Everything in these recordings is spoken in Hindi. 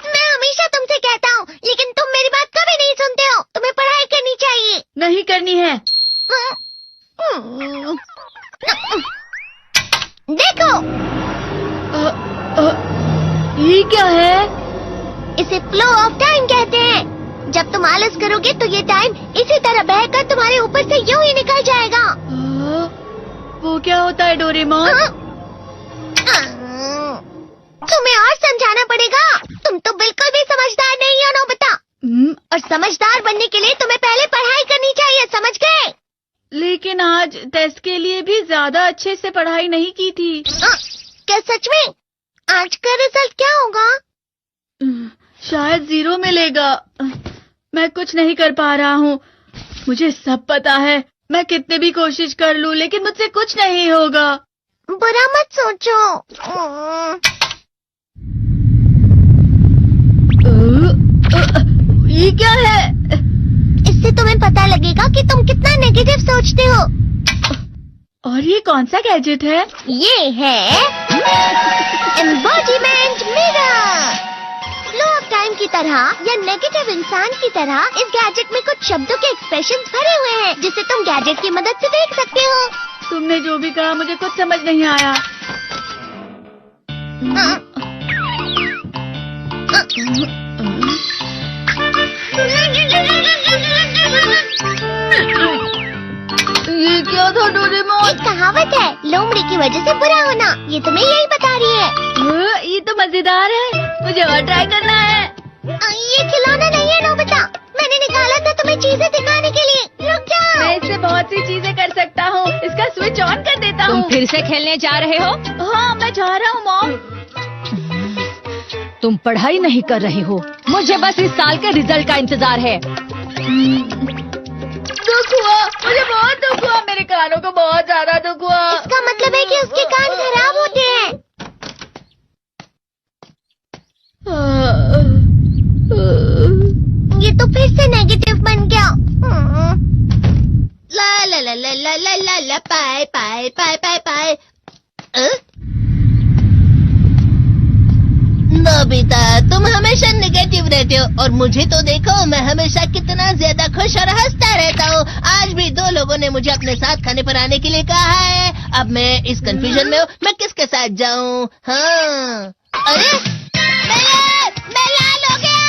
मैं हमेशा तुमसे कहता हूँ, लेकिन तुम मेरी बात कभी नहीं सुनते हो। तुम्हें पढ़ाई करनी चाहिए। नहीं करनी है। देखो, ये क्या है? इसे फ्लो ऑफ टाइम कहते हैं। जब तुम आलस करोगे तो ये टाइम इसी तरह बहकर तुम्हारे ऊपर से यूं ही निकल जाएगा। वो क्या होता है डोरेमोन? तुम्हें और समझाना पड़ेगा। तुम तो बिल्कुल भी समझदार नहीं हो नोबिता। और समझदार बनने के लिए तुम्हें पहले पढ़ाई करनी चाहिए, समझ गए? लेकिन आज टेस्ट के लिए भी ज्यादा अच्छे से पढ़ाई नहीं की थी। क्या सच में? आज का रिजल्ट क्या होगा? शायद 0 मिलेगा। मैं कुछ नहीं कर पा रहा हूँ। मुझे सब पता है। मैं कितने भी कोशिश कर लूँ, लेकिन मुझसे कुछ नहीं होगा। बुरा मत सोचो। ये क्या है? इससे तुम्हें पता लगेगा कि तुम कितना नेगेटिव सोचते हो। और ये कौन सा गैजेट है? ये है embodiment mirror. Flow of time की तरह या नेगेटिव इंसान की तरह इस गैजेट में कुछ शब्दों के एक्सप्रेशंस भरे हुए हैं, जिसे तुम गैजेट की मदद से देख सकते हो। तुमने जो भी कहा मुझे कुछ समझ नहीं आया। ये क्या था डोरेमोन? एक कहावत है, लोमड़ी की वजह से बुरा होना। ये तुम्हें यही बता रही है। ये तो मजेदार है। मुझे और ट्राई करना है। ये खिलौना नहीं है नोबिता। मैंने निकाला था तुम्हें चीजें दिखाने के लिए। रुक जाओ। मैं इससे बहुत सी चीजें कर सकता हूँ। इसका स्विच ऑन कर देता हूँ। तुम फिर से खेलने जा रहे हो? हाँ, मैं जा रहा हूँ मॉम। तुम पढ़ाई नहीं कर रहे हो। मुझे बस इस साल के रिजल्ट का इंतजार है। दुख हुआ, मुझे बहुत दुख हुआ। मेरे कानों को बहुत ज्यादा दुख हुआ। इसका मतलब है कि उसके कान खराब होते हैं। ये तो फिर से नेगेटिव बन गया। ला ला ला ला ला ला ला ला पाए पाए पाए पाए पाए। नोबिता, तुम हमेशा नेगेटिव रहते हो और मुझे तो देखो, मैं हमेशा कितना ज्यादा खुश और हंसता रहता हूँ। आज भी 2 लोगों ने मुझे अपने साथ खाने पर आने के लिए कहा है। अब मैं इस कंफ्यूजन में हूँ, मैं किसके साथ जाऊँ? हाँ, अरे मैं लाल हो गया।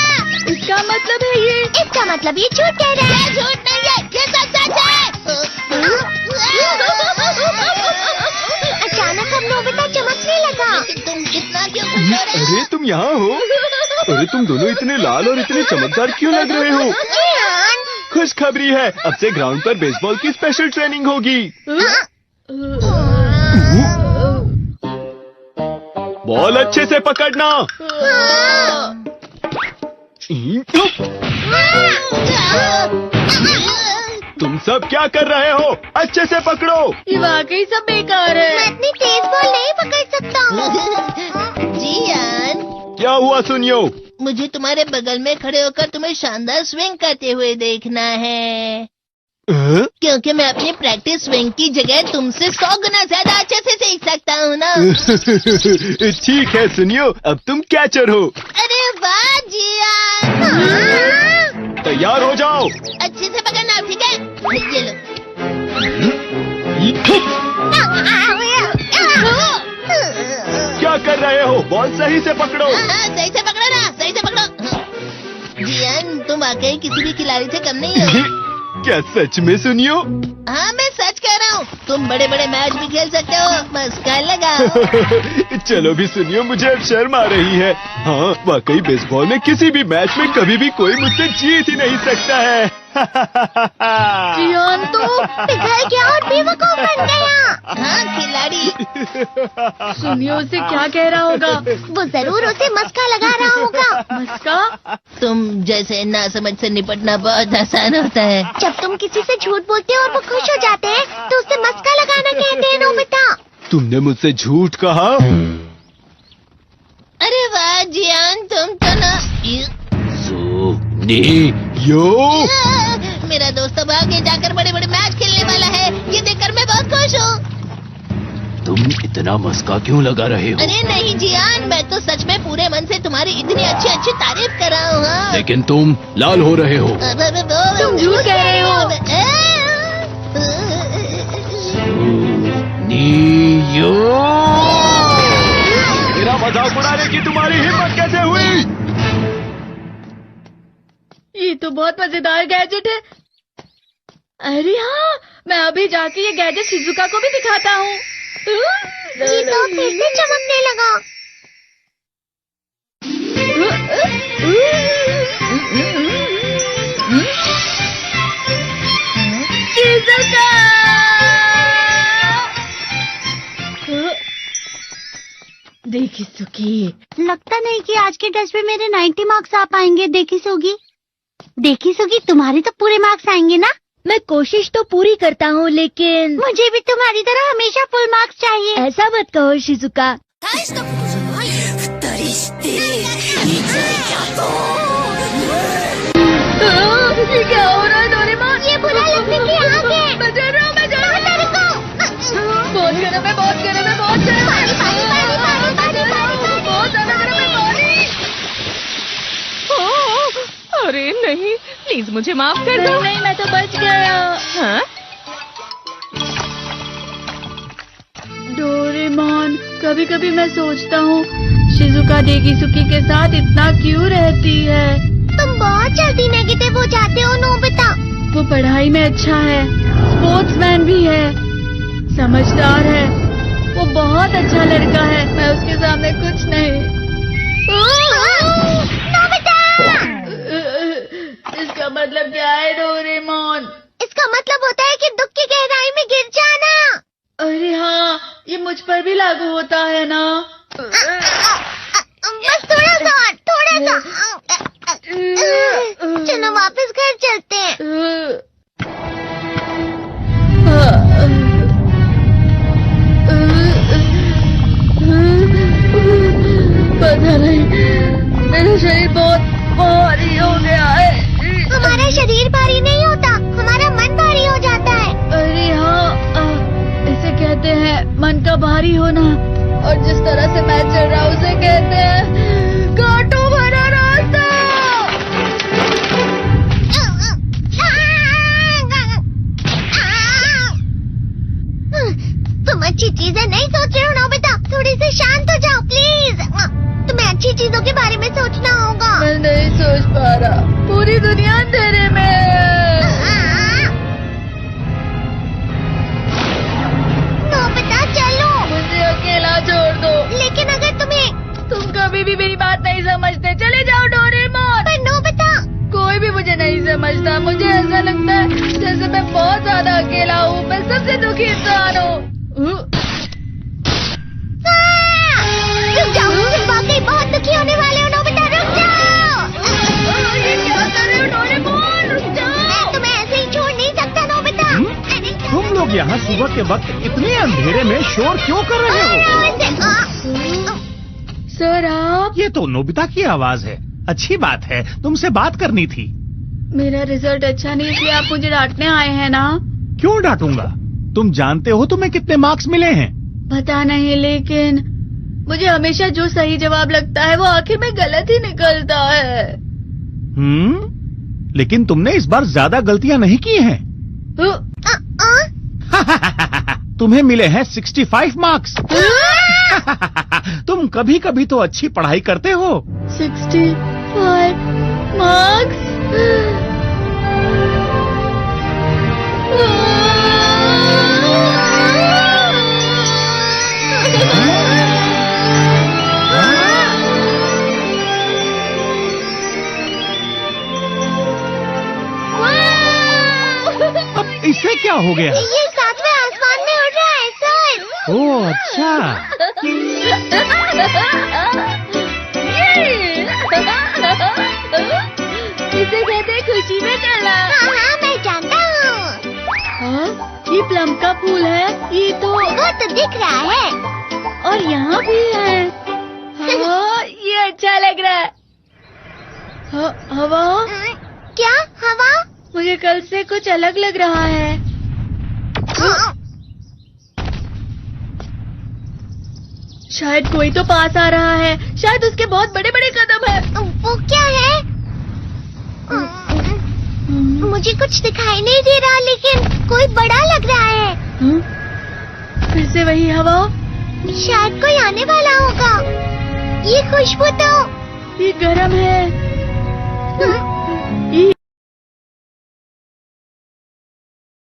इसका मतलब है ये? इसका मतलब ये झूठ कह रहा है। झूठ नहीं है, ये सब सच है। अचानक अब नोबिता चमकने लगा। तुम कितना क्यों खुश हो रहे हो? अरे तुम यहाँ हो? अरे तुम दोनों इतने लाल और इतने चमकदार क्यों लग रहे हो? खुशखबरी है, अब से ग्राउंड पर बेसबॉल की स्पेशल ट्रेनिंग होगी। बॉल अच्छे से पकड़ना। तुम सब क्या कर रहे हो? अच्छे से पकड़ो। ये वाकई सब बेकार मैं है। इतनी तेज बॉल नहीं पकड़ सकता हूँ। जियान, क्या हुआ सुनियो? मुझे तुम्हारे बगल में खड़े होकर तुम्हें शानदार स्विंग करते हुए देखना है, क्योंकि मैं अपनी प्रैक्टिस स्विंग की जगह तुमसे 100 गुना ज्यादा अच्छे से सीख सकता हूँ ना। ठीक है सुनियो, अब तुम कैचर हो। अरे वाह जियान। तैयार हो जाओ। अच्छे से पकड़ना, ठीक है? ये लो। क्या कर रहे हो? बॉल सही से पकड़ो। सही से पकड़ो ना, सही से पकड़ो। जियान, तुम वाकई किसी भी खिलाड़ी से कम नहीं हो। क्या सच में सुनियो? हाँ, मैं सच कह रहा हूँ। तुम बड़े बड़े मैच भी खेल सकते हो, मस्का लगाओ। चलो भी सुनियो, मुझे अब शर्म आ रही है। हाँ, वाकई बेसबॉल में किसी भी मैच में कभी भी कोई मुझसे जीत ही नहीं सकता है। जियान तो पिघल गया और बेवकूफ बन गया। हाँ, खिलाड़ी। सुनियो उसे क्या कह रहा होगा? वो जरूर उसे मस्का लगा रहा होगा। मस्का? तुम जैसे नासमझ से निपटना बहुत आसान होता है। जब तुम किसी से झूठ बोलते हो और वो खुश हो जाते हैं, तो उसे मस्का लगाना कहते हैं नोबिता। तुमने मुझसे झूठ कहा? अरे वाह जियान, तुम तो ना। यो, मेरा दोस्त अब आगे जाकर बड़े बड़े मैच खेलने वाला है। ये देखकर मैं बहुत खुश हूँ। तुम इतना मस्का क्यों लगा रहे हो? अरे नहीं जियान, मैं तो सच में पूरे मन से तुम्हारी इतनी अच्छी अच्छी तारीफ कर रहा हूँ। हाँ। लेकिन तुम लाल हो रहे हो। तुम झूठ कह रहे हो। नीयो, मेरा मजाक उड़ाने की तुम्हारी हिम्मत कैसे हुई? ये तो बहुत मजेदार गैजेट है। अरे हाँ, मैं अभी जाके ये गैजेट शिजुका को भी दिखाता हूँ। ये तो फिर से चमकने लगा। शिजुका! देखी सुखी, लगता नहीं कि आज के टेस्ट में मेरे 90 मार्क्स आ पाएंगे। देखी सुगी, तुम्हारे तो पूरे मार्क्स आएंगे ना? मैं कोशिश तो पूरी करता हूँ, लेकिन मुझे भी तुम्हारी तरह हमेशा फुल मार्क्स चाहिए। ऐसा मत कहो शिजुका। ये क्या हो रहा है डोरेमोन? ये बुरा लगने की आग है। मैं डर रहा हूँ, मैं डर रहा हूँ। बहुत गर्म है, बहुत गर्म है, बहुत गर्म है। बहुत ज्यादा गर्म है पानी। अरे नहीं, प्लीज मुझे माफ कर दो। नहीं, मैं तो बच गया। हाँ? डोरेमोन, कभी कभी मैं सोचता हूँ शिजुका डेगिसुकी के साथ इतना क्यों रहती है। तुम बहुत जल्दी नेगेटिव हो जाते हो नोबिता। वो पढ़ाई में अच्छा है, स्पोर्ट्समैन भी है, समझदार है। वो बहुत अच्छा लड़का है। मैं उसके सामने कुछ नहीं। इसका मतलब क्या है डोरेमोन? इसका मतलब होता है कि दुख की गहराई में गिर जाना। अरे हाँ, ये मुझ पर भी लागू होता है ना। बस थोड़ा सा। चलो वापस घर चलते हैं। पता नहीं, मेरा शरीर बहुत भारी हो गया है। हमारा शरीर भारी नहीं होता, हमारा मन भारी हो जाता है। अरे हाँ, इसे कहते हैं मन का भारी होना। और जिस तरह से मैं चल रहा हूँ उसे कहते हैं कांटों भरा रास्ता। तुम अच्छी चीजें नहीं सोच रहे हो नोबिता। थोड़ी सी शांत हो जाओ प्लीज। तुम्हें अच्छी चीजों के बारे में सोचना होगा। मैं नहीं सोच पा रहा, पूरी दुनिया अंधेरे में है। नोबिता चलो। मुझे अकेला छोड़ दो। लेकिन अगर तुम कभी भी मेरी बात नहीं समझते। चले जाओ डोरेमोन। पर नोबिता। कोई भी मुझे नहीं समझता। मुझे ऐसा लगता है जैसे मैं बहुत ज्यादा अकेला हूँ। मैं सबसे दुखी इंसान हूँ। रुक जाओ, तुम वाकई बहुत दुखी होने वाले हो नोबिता। रुक जाओ। ये क्या कर रहे हो डोरेमोन? रुक जाओ। मैं तुम्हें ऐसे ही छोड़ नहीं सकता नोबिता। तुम लोग यहाँ सुबह के वक्त इतने अंधेरे में शोर क्यों कर रहे हो? सर आप? ये तो नोबिता की आवाज है। अच्छी बात है, तुमसे बात करनी थी। मेरा रिजल्ट अच्छा नहीं, इसलिए आप मुझे डांटने आए हैं ना? क्यों डांटूंगा? तुम जानते हो तुम्हें कितने मार्क्स मिले हैं? पता नहीं, लेकिन मुझे हमेशा जो सही जवाब लगता है वो आखिर में गलत ही निकलता है। लेकिन तुमने इस बार ज्यादा गलतियां नहीं की हैं। तुम्हें मिले हैं 65 मार्क्स। तुम कभी कभी तो अच्छी पढ़ाई करते हो। 65 मार्क्स? अब इसे क्या हो गया? ये सातवें आसमान में उड़ रहा है सर। ओह अच्छा। इसे कहते हैं खुशी में चलना। हाँ मैं जानता हूँ। हाँ, ये प्लम का फूल है। ये तो वो तो दिख रहा है। और यहाँ भी है। हाँ, ये अच्छा लग रहा है। हवा? क्या हवा? मुझे कल से कुछ अलग लग रहा है। शायद कोई तो पास आ रहा है। शायद उसके बहुत बड़े बड़े कदम है। वो क्या है? मुझे कुछ दिखाई नहीं दे रहा, लेकिन कोई बड़ा लग रहा है। फिर से वही हवा। शायद कोई आने वाला होगा। ये खुशबू तो ये गर्म है।